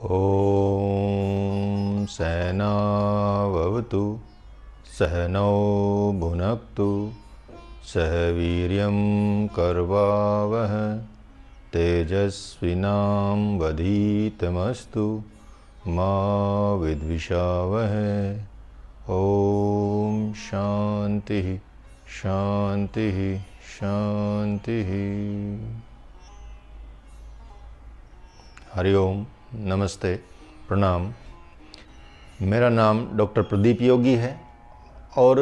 ॐ सहनाववतु सहनौ भुनक्तु सह वीर्यं करवावहै तेजस्विनावधीतमस्तु मा विद्विषावहै। ॐ शांति शांति शांति। हरिओम, नमस्ते, प्रणाम। मेरा नाम डॉक्टर प्रदीप योगी है और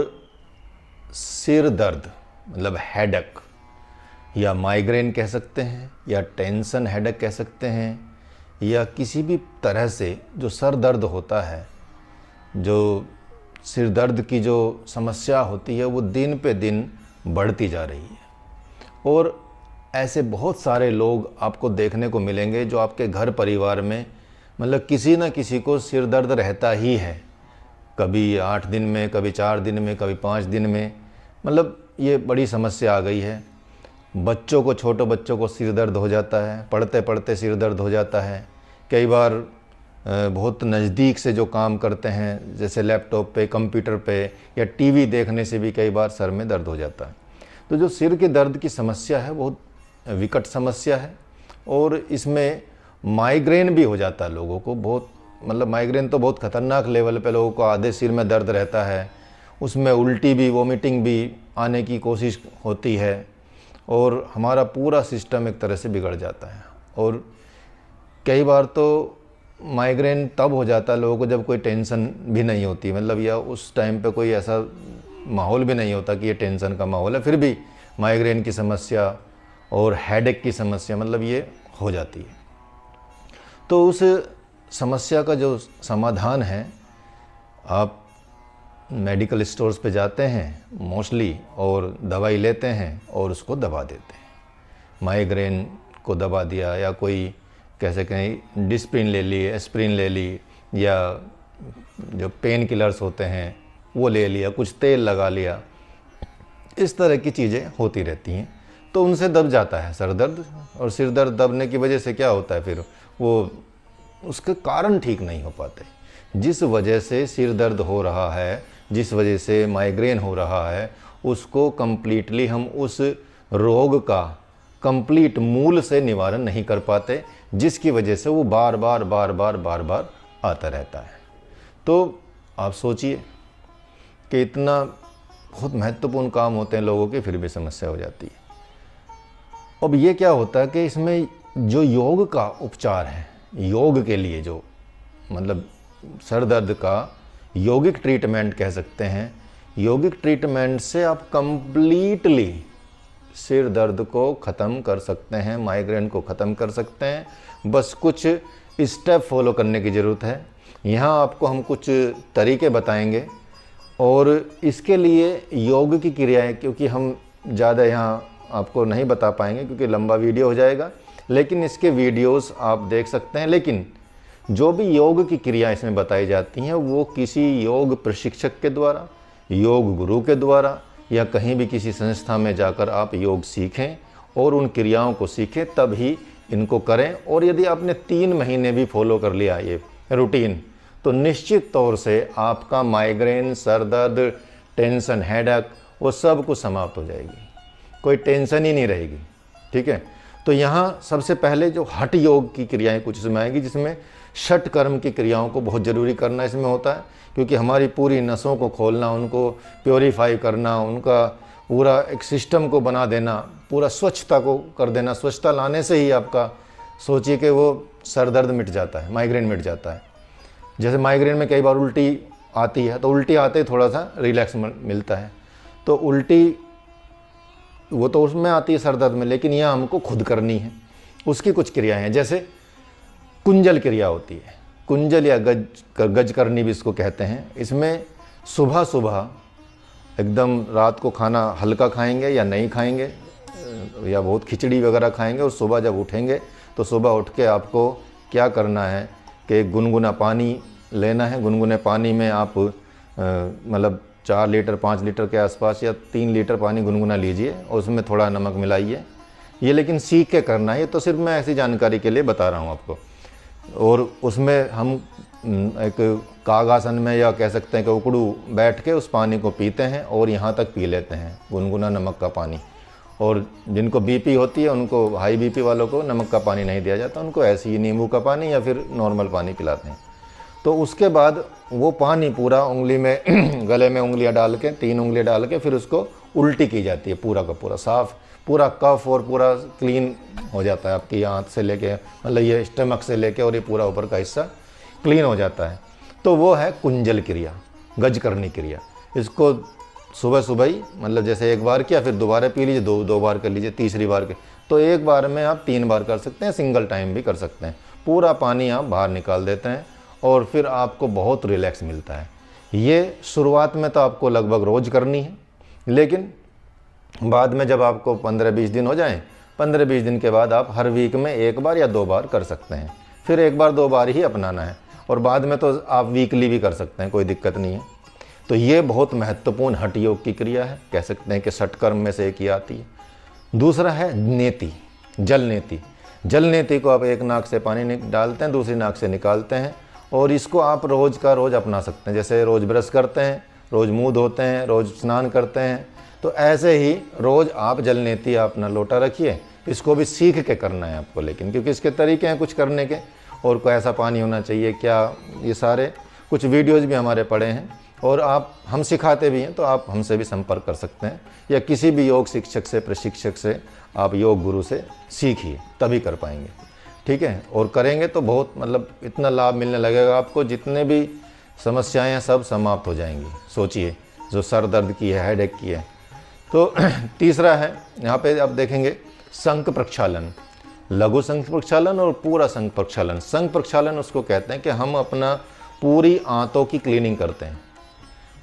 सिर दर्द मतलब हेडेक या माइग्रेन कह सकते हैं या टेंशन हेडेक कह सकते हैं या किसी भी तरह से जो सर दर्द होता है, जो सिर दर्द की जो समस्या होती है वो दिन पे दिन बढ़ती जा रही है। और ऐसे बहुत सारे लोग आपको देखने को मिलेंगे जो आपके घर परिवार में मतलब किसी न किसी को सिर दर्द रहता ही है। कभी 8 दिन में, कभी 4 दिन में, कभी 5 दिन में, मतलब ये बड़ी समस्या आ गई है। बच्चों को, छोटे बच्चों को सिर दर्द हो जाता है, पढ़ते पढ़ते सिर दर्द हो जाता है। कई बार बहुत नज़दीक से जो काम करते हैं जैसे लैपटॉप पे, कंप्यूटर पे या टीवी देखने से भी कई बार सर में दर्द हो जाता है। तो जो सिर के दर्द की समस्या है बहुत विकट समस्या है और इसमें माइग्रेन भी हो जाता है लोगों को। बहुत मतलब माइग्रेन तो बहुत ख़तरनाक लेवल पे लोगों को आधे सिर में दर्द रहता है, उसमें उल्टी भी, वोमिटिंग भी आने की कोशिश होती है और हमारा पूरा सिस्टम एक तरह से बिगड़ जाता है। और कई बार तो माइग्रेन तब हो जाता है लोगों को जब कोई टेंशन भी नहीं होती, मतलब या उस टाइम पे कोई ऐसा माहौल भी नहीं होता कि ये टेंशन का माहौल है, फिर भी माइग्रेन की समस्या और हेडेक की समस्या मतलब ये हो जाती है। तो उस समस्या का जो समाधान है, आप मेडिकल स्टोर्स पे जाते हैं मोस्टली और दवाई लेते हैं और उसको दबा देते हैं। माइग्रेन को दबा दिया या कोई कैसे कहीं डिस्प्रिन ले ली, एस्प्रिन ले ली या जो पेन किलर्स होते हैं वो ले लिया, कुछ तेल लगा लिया, इस तरह की चीज़ें होती रहती हैं। तो उनसे दब जाता है सर दर्द। और सिर दर्द दबने की वजह से क्या होता है, फिर वो उसके कारण ठीक नहीं हो पाते। जिस वजह से सिर दर्द हो रहा है, जिस वजह से माइग्रेन हो रहा है, उसको कंप्लीटली हम उस रोग का कंप्लीट मूल से निवारण नहीं कर पाते, जिसकी वजह से वो बार बार आता रहता है। तो आप सोचिए कि इतना बहुत महत्वपूर्ण काम होते हैं लोगों के, फिर भी समस्या हो जाती है। अब ये क्या होता है कि इसमें जो योग का उपचार है, योग के लिए जो मतलब सर दर्द का यौगिक ट्रीटमेंट कह सकते हैं, यौगिक ट्रीटमेंट से आप कंप्लीटली सिर दर्द को ख़त्म कर सकते हैं, माइग्रेन को ख़त्म कर सकते हैं। बस कुछ स्टेप फॉलो करने की ज़रूरत है। यहाँ आपको हम कुछ तरीके बताएंगे और इसके लिए योग की क्रियाएं, क्योंकि हम ज़्यादा यहाँ आपको नहीं बता पाएंगे क्योंकि लंबा वीडियो हो जाएगा, लेकिन इसके वीडियोस आप देख सकते हैं। लेकिन जो भी योग की क्रियाएं इसमें बताई जाती हैं वो किसी योग प्रशिक्षक के द्वारा, योग गुरु के द्वारा या कहीं भी किसी संस्था में जाकर आप योग सीखें और उन क्रियाओं को सीखें, तब ही इनको करें। और यदि आपने 3 महीने भी फॉलो कर लिया ये रूटीन, तो निश्चित तौर से आपका माइग्रेन, सर दर्द, टेंशन, हेडेक वो सब कुछ समाप्त हो जाएगी, कोई टेंशन ही नहीं रहेगी। ठीक है। तो यहाँ सबसे पहले जो हठ योग की क्रियाएं कुछ इसमें आएंगी, जिसमें षट कर्म की क्रियाओं को बहुत ज़रूरी करना इसमें होता है, क्योंकि हमारी पूरी नसों को खोलना, उनको प्योरीफाई करना, उनका पूरा एक सिस्टम को बना देना, पूरा स्वच्छता को कर देना। स्वच्छता लाने से ही आपका सोचिए कि वो सर दर्द मिट जाता है, माइग्रेन मिट जाता है। जैसे माइग्रेन में कई बार उल्टी आती है, तो उल्टी आते ही थोड़ा सा रिलैक्स मिलता है। तो उल्टी वो तो उसमें आती है सर दर्द में, लेकिन यह हमको खुद करनी है। उसकी कुछ क्रियाएं हैं, जैसे कुंजल क्रिया होती है, कुंजल या गज करनी भी इसको कहते हैं। इसमें सुबह सुबह एकदम रात को खाना हल्का खाएंगे या नहीं खाएंगे या बहुत खिचड़ी वगैरह खाएंगे और सुबह जब उठेंगे तो सुबह उठ के आपको क्या करना है कि गुनगुना पानी लेना है। गुनगुने पानी में आप मतलब 4 लीटर 5 लीटर के आसपास या 3 लीटर पानी गुनगुना लीजिए और उसमें थोड़ा नमक मिलाइए। ये लेकिन सीख के करना है, ये तो सिर्फ मैं ऐसी जानकारी के लिए बता रहा हूँ आपको और उसमें हम एक कागासन में या कह सकते हैं कि उकड़ू बैठ के उस पानी को पीते हैं और यहाँ तक पी लेते हैं, गुनगुना नमक का पानी। और जिनको बीपी होती है, उनको हाई बीपी वालों को नमक का पानी नहीं दिया जाता, उनको ऐसे ही नींबू का पानी या फिर नॉर्मल पानी पिलाते हैं। तो उसके बाद वो पानी पूरा उंगली में गले में उंगलियां डाल के, 3 उंगलियां डाल के फिर उसको उल्टी की जाती है, पूरा का पूरा साफ, पूरा कफ और पूरा क्लीन हो जाता है आपकी आंत से लेके, मतलब ये स्टमक से लेके और ये पूरा ऊपर का हिस्सा क्लीन हो जाता है। तो वो है कुंजल क्रिया, गज करनी क्रिया। इसको सुबह सुबह ही, मतलब जैसे एक बार किया फिर दोबारा पी लीजिए, दो बार कर लीजिए, तीसरी बार के, तो एक बार में आप 3 बार कर सकते हैं, सिंगल टाइम भी कर सकते हैं। पूरा पानी आप बाहर निकाल देते हैं और फिर आपको बहुत रिलैक्स मिलता है। ये शुरुआत में तो आपको लगभग रोज़ करनी है, लेकिन बाद में जब आपको 15-20 दिन हो जाएं, 15-20 दिन के बाद आप हर वीक में 1 बार या 2 बार कर सकते हैं। फिर 1 बार 2 बार ही अपनाना है और बाद में तो आप वीकली भी कर सकते हैं, कोई दिक्कत नहीं है। तो ये बहुत महत्वपूर्ण हठ योग की क्रिया है, कह सकते हैं कि षटकर्म में से एक ही आती है। दूसरा है नेति, जल नेति। जल नेति को आप एक नाक से पानी डालते हैं, दूसरी नाक से निकालते हैं और इसको आप रोज़ का रोज़ अपना सकते हैं। जैसे रोज़ ब्रश करते हैं, रोज़ मुँह धोते हैं, रोज़ स्नान करते हैं, तो ऐसे ही रोज़ आप जल नेति अपना लोटा रखिए। इसको भी सीख के करना है आपको, लेकिन क्योंकि इसके तरीके हैं कुछ करने के, और कोई ऐसा पानी होना चाहिए क्या, ये सारे कुछ वीडियोज़ भी हमारे पड़े हैं और हम सिखाते भी हैं, तो आप हमसे भी संपर्क कर सकते हैं या किसी भी योग शिक्षक से, प्रशिक्षक से, आप योग गुरु से सीखिए, तभी कर पाएंगे। ठीक है, और करेंगे तो बहुत, मतलब इतना लाभ मिलने लगेगा आपको, जितने भी समस्याएं हैं सब समाप्त हो जाएंगी। सोचिए, जो सर दर्द की है, हेडेक की है। तो तीसरा है, यहाँ पे आप देखेंगे शंख प्रक्षालन, लघु शंख प्रक्षालन और पूरा शंख प्रक्षालन। शंख प्रक्षालन उसको कहते हैं कि हम अपना पूरी आंतों की क्लीनिंग करते हैं,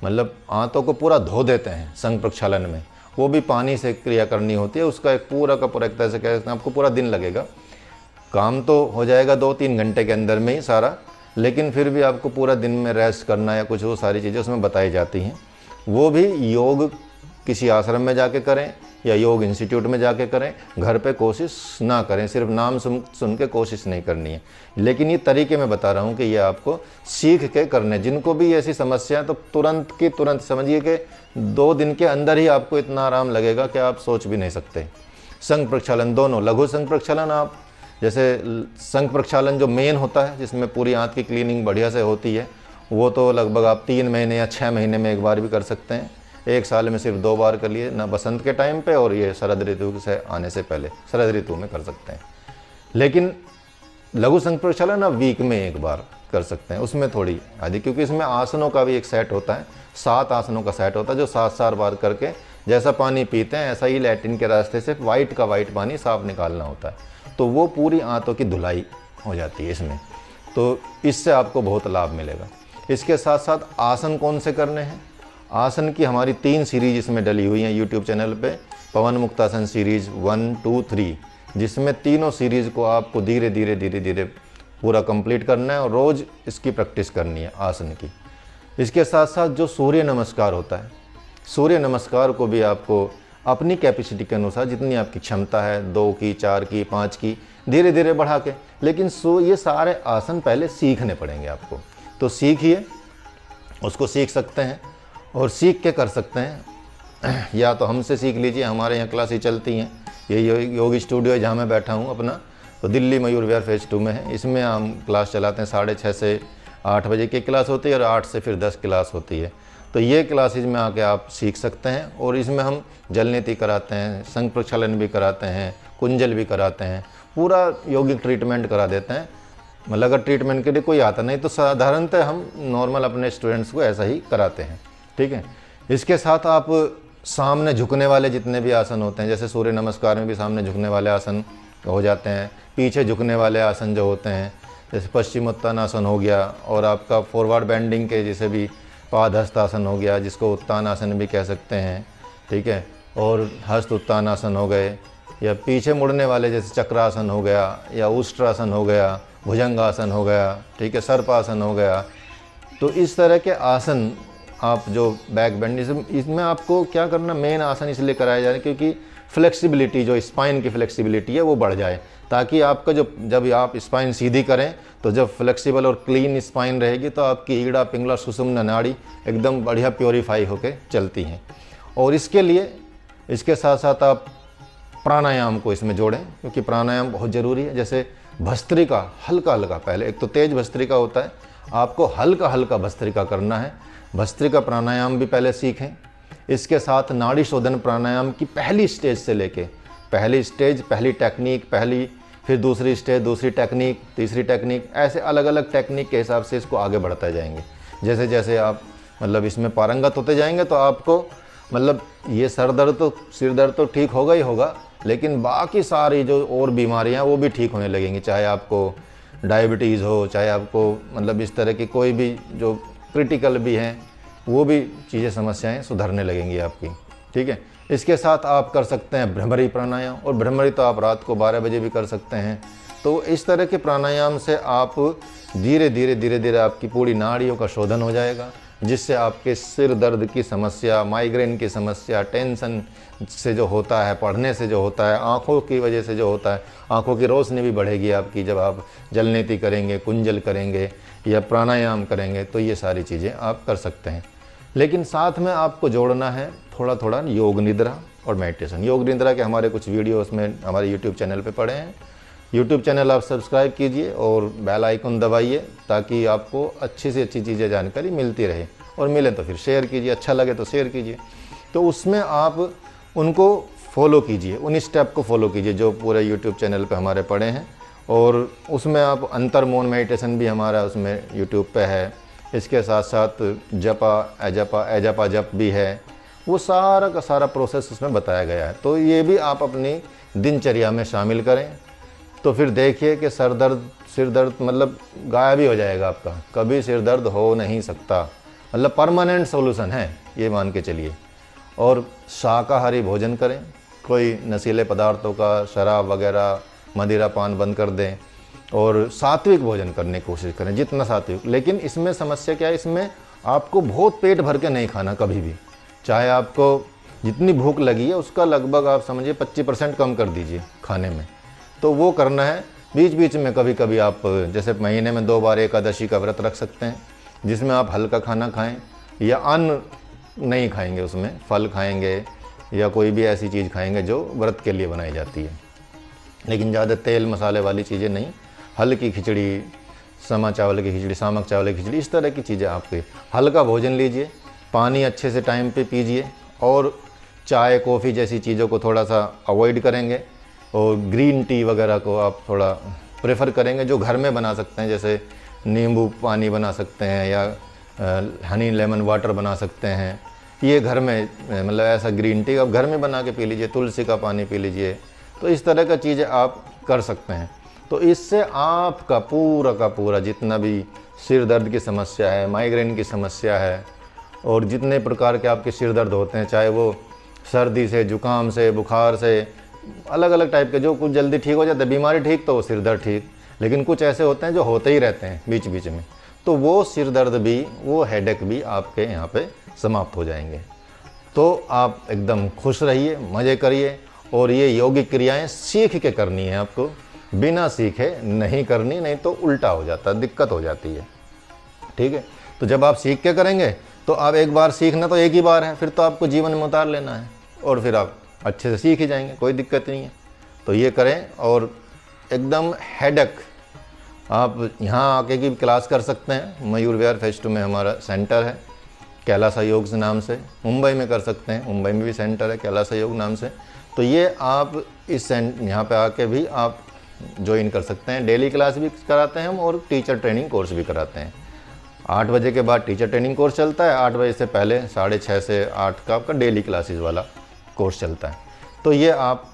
मतलब आंतों को पूरा धो देते हैं शंख प्रक्षालन में। वो भी पानी से क्रिया करनी होती है, उसका एक पूरा का पूरा, एक तरह से कहते हैं आपको पूरा दिन लगेगा, काम तो हो जाएगा 2-3 घंटे के अंदर में ही सारा, लेकिन फिर भी आपको पूरा दिन में रेस्ट करना या कुछ, वो सारी चीज़ें उसमें बताई जाती हैं। वो भी योग किसी आश्रम में जाके करें या योग इंस्टीट्यूट में जाके करें, घर पे कोशिश ना करें, सिर्फ नाम सुन के कोशिश नहीं करनी है। लेकिन ये तरीके मैं बता रहा हूँ कि ये आपको सीख के करने। जिनको भी ऐसी समस्या, तो तुरंत की तुरंत समझिए कि 2 दिन के अंदर ही आपको इतना आराम लगेगा कि आप सोच भी नहीं सकते। शंख प्रक्षालन दोनों, लघु शंख प्रक्षालन, आप जैसे शंख प्रक्षालन जो मेन होता है, जिसमें पूरी आंत की क्लीनिंग बढ़िया से होती है, वो तो लगभग आप 3 महीने या 6 महीने में एक बार भी कर सकते हैं। 1 साल में सिर्फ 2 बार कर लिए, ना बसंत के टाइम पे और ये शरद ऋतु से आने से पहले, शरद ऋतु में कर सकते हैं। लेकिन लघु शंख प्रक्षालन आप वीक में 1 बार कर सकते हैं, उसमें थोड़ी आदि, क्योंकि इसमें आसनों का भी एक सेट होता है, 7 आसनों का सेट होता है, जो 7 बार करके जैसा पानी पीते हैं ऐसा ही लैट्रिन के रास्ते से वाइट का वाइट पानी साफ निकालना होता है। तो वो पूरी आंतों की धुलाई हो जाती है इसमें, तो इससे आपको बहुत लाभ मिलेगा। इसके साथ साथ आसन कौन से करने हैं, आसन की हमारी 3 सीरीज इसमें डली हुई हैं यूट्यूब चैनल पे, पवन मुक्तासन सीरीज 1, 2, 3, जिसमें तीनों सीरीज़ को आपको धीरे धीरे पूरा कंप्लीट करना है और रोज़ इसकी प्रैक्टिस करनी है आसन की। इसके साथ साथ जो सूर्य नमस्कार होता है, सूर्य नमस्कार को भी आपको अपनी कैपेसिटी के अनुसार, जितनी आपकी क्षमता है, 2 की, 4 की, 5 की, धीरे धीरे बढ़ा के, लेकिन ये सारे आसन पहले सीखने पड़ेंगे आपको। तो सीखिए, उसको सीख सकते हैं और सीख के कर सकते हैं, या तो हमसे सीख लीजिए, हमारे यहाँ क्लासेस चलती हैं। ये योग स्टूडियो है जहाँ मैं बैठा हूँ अपना, तो दिल्ली मयूर विहार फेज 2 में है। इसमें हम क्लास चलाते हैं, 6:30 से 8 बजे की क्लास होती है और 8 से फिर 10 क्लास होती है। तो ये क्लासेज में आके आप सीख सकते हैं और इसमें हम जल नीति कराते हैं, शंख प्रक्षालन भी कराते हैं, कुंजल भी कराते हैं, पूरा यौगिक ट्रीटमेंट करा देते हैं। मतलब अगर ट्रीटमेंट के लिए कोई आता नहीं तो साधारणतः हम नॉर्मल अपने स्टूडेंट्स को ऐसा ही कराते हैं। ठीक है, इसके साथ आप सामने झुकने वाले जितने भी आसन होते हैं, जैसे सूर्य नमस्कार में भी सामने झुकने वाले आसन हो जाते हैं, पीछे झुकने वाले आसन जो होते हैं, जैसे पश्चिमोत्तानासन हो गया, और आपका फॉरवर्ड बेंडिंग के जैसे भी पादहस्तासन हो गया, जिसको उत्तानासन भी कह सकते हैं। ठीक है, और हस्त उत्तानासन हो गए, या पीछे मुड़ने वाले जैसे चक्रासन हो गया, या उष्ट्रासन हो गया, भुजंगासन हो गया, ठीक है, सर्पासन हो गया। तो इस तरह के आसन आप जो बैक बेंड, इसमें आपको क्या करना, मेन आसन इसलिए कराया जा रहा है क्योंकि फ्लेक्सिबिलिटी, जो स्पाइन की फ्लेक्सिबिलिटी है वो बढ़ जाए, ताकि आपका जब आप स्पाइन सीधी करें तो जब फ्लेक्सिबल और क्लीन स्पाइन रहेगी तो आपकी ईड़ा, पिंगला, सुषुम्ना नाड़ी एकदम बढ़िया प्योरीफाई होकर चलती हैं। और इसके लिए इसके साथ साथ आप प्राणायाम को इसमें जोड़ें, क्योंकि प्राणायाम बहुत ज़रूरी है। जैसे भस्त्रिका, हल्का हल्का, पहले एक तो तेज भस्त्रिका होता है, आपको हल्का हल्का भस्त्रिका करना है। भस्त्रिका प्राणायाम भी पहले सीखें। इसके साथ नाड़ी शोधन प्राणायाम की पहली स्टेज से लेके, पहली स्टेज, पहली टेक्निक, फिर दूसरी स्टेज, दूसरी टेक्निक, तीसरी टेक्निक, ऐसे अलग अलग टेक्निक के हिसाब से इसको आगे बढ़ते जाएंगे। जैसे जैसे आप इसमें पारंगत होते जाएंगे तो आपको ये सिर दर्द तो ठीक होगा ही होगा, लेकिन बाकी सारी जो और बीमारियां वो भी ठीक होने लगेंगी। चाहे आपको डायबिटीज़ हो, चाहे आपको इस तरह की कोई भी जो क्रिटिकल भी हैं, वो भी चीज़ें, समस्याएं सुधरने लगेंगी आपकी। ठीक है। इसके साथ आप कर सकते हैं भ्रमरी प्राणायाम, और भ्रमरी तो आप रात को 12 बजे भी कर सकते हैं। तो इस तरह के प्राणायाम से आप धीरे धीरे आपकी पूरी नाड़ियों का शोधन हो जाएगा, जिससे आपके सिर दर्द की समस्या, माइग्रेन की समस्या, टेंशन से जो होता है, पढ़ने से जो होता है, आँखों की वजह से जो होता है, आँखों की रोशनी भी बढ़ेगी आपकी जब आप जलनेती करेंगे, कुंजल करेंगे या प्राणायाम करेंगे, तो ये सारी चीज़ें आप कर सकते हैं। लेकिन साथ में आपको जोड़ना है थोड़ा थोड़ा योग निद्रा और मेडिटेशन। योग निद्रा के हमारे कुछ वीडियो उसमें हमारे यूट्यूब चैनल पे पड़े हैं। यूट्यूब चैनल आप सब्सक्राइब कीजिए और बेल आइकन दबाइए, ताकि आपको अच्छी से अच्छी चीज़ें, जानकारी मिलती रहे, और मिले तो फिर शेयर कीजिए, अच्छा लगे तो शेयर कीजिए। तो उसमें आप उनको फॉलो कीजिए, उन स्टेप को फॉलो कीजिए जो पूरे यूट्यूब चैनल पे हमारे पड़े हैं। और उसमें आप अंतर्मौन मेडिटेशन भी हमारा उसमें यूट्यूब पे है। इसके साथ साथ एजपा जप भी है। वो सारा का सारा प्रोसेस उसमें बताया गया है। तो ये भी आप अपनी दिनचर्या में शामिल करें, तो फिर देखिए कि सिर दर्द गायब ही हो जाएगा आपका। कभी सिर दर्द हो नहीं सकता, परमानेंट सॉल्यूशन है, ये मान के चलिए। और शाकाहारी भोजन करें, कोई नशीले पदार्थों का, शराब वगैरह, मदिरा पान बंद कर दें, और सात्विक भोजन करने की कोशिश करें, जितना सात्विक। लेकिन इसमें समस्या क्या है, इसमें आपको बहुत पेट भर के नहीं खाना कभी भी। चाहे आपको जितनी भूख लगी है उसका लगभग आप समझिए 25% कम कर दीजिए खाने में। तो वो करना है। बीच बीच में कभी कभी आप जैसे महीने में 2 बार एकादशी का व्रत रख सकते हैं, जिसमें आप हल्का खाना खाएं, या अन्न नहीं खाएंगे, उसमें फल खाएंगे या कोई भी ऐसी चीज़ खाएंगे जो व्रत के लिए बनाई जाती है। लेकिन ज़्यादा तेल मसाले वाली चीज़ें नहीं, हल्की खिचड़ी, सामक चावल की खिचड़ी, इस तरह की चीज़ें आपके। हल्का भोजन लीजिए, पानी अच्छे से टाइम पे पीजिए, और चाय कॉफ़ी जैसी चीज़ों को थोड़ा सा अवॉइड करेंगे, और ग्रीन टी वगैरह को आप थोड़ा प्रेफर करेंगे, जो घर में बना सकते हैं। जैसे नींबू पानी बना सकते हैं, या हनी लेमन वाटर बना सकते हैं। ये घर में ऐसा ग्रीन टी आप घर में बना के पी लीजिए, तुलसी का पानी पी लीजिए। तो इस तरह का चीज़ें आप कर सकते हैं। तो इससे आपका पूरा का पूरा जितना भी सिर दर्द की समस्या है, माइग्रेन की समस्या है, और जितने प्रकार के आपके सिर दर्द होते हैं, चाहे वो सर्दी से, जुकाम से, बुखार से, अलग अलग टाइप के, जो कुछ जल्दी ठीक हो जाता है, बीमारी ठीक तो वो सिर दर्द ठीक। लेकिन कुछ ऐसे होते हैं जो होते ही रहते हैं बीच बीच में, तो वो सिर दर्द भी, वो हेडेक भी आपके यहाँ पे समाप्त हो जाएंगे। तो आप एकदम खुश रहिए, मज़े करिए। और ये योगिक क्रियाएं सीख के करनी है आपको, बिना सीखे नहीं करनी, नहीं तो उल्टा हो जाता है, दिक्कत हो जाती है। ठीक है। तो जब आप सीख के करेंगे तो आप एक बार सीखना तो एक ही बार है, फिर तो आपको जीवन में उतार लेना है, और फिर आप अच्छे से सीख ही जाएंगे, कोई दिक्कत नहीं है। तो ये करें। और एकदम हेडेक आप यहाँ आके की क्लास कर सकते हैं। मयूर विहार फेज 2 में हमारा सेंटर है, कैलासा योग से नाम से। मुंबई में कर सकते हैं, मुंबई में भी सेंटर है कैलासा योग नाम से। तो ये आप इस यहाँ पे आके भी आप ज्वाइन कर सकते हैं। डेली क्लास भी कराते हैं हम, और टीचर ट्रेनिंग कोर्स भी कराते हैं। 8 बजे के बाद टीचर ट्रेनिंग कोर्स चलता है, 8 बजे से पहले 6:30 से 8 का आपका डेली क्लासेस वाला कोर्स चलता है। तो ये आप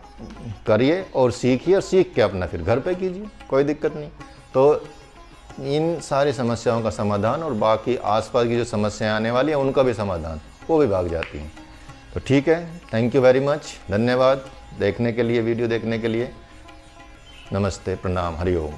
करिए और सीखिए, और सीख के अपना फिर घर पे कीजिए, कोई दिक्कत नहीं। तो इन सारी समस्याओं का समाधान, और बाकी आसपास की जो समस्याएं आने वाली हैं उनका भी समाधान, वो भी भाग जाती हैं। तो ठीक है, थैंक यू वेरी मच, धन्यवाद देखने के लिए, वीडियो देखने के लिए। नमस्ते, प्रणाम, हरि ओम।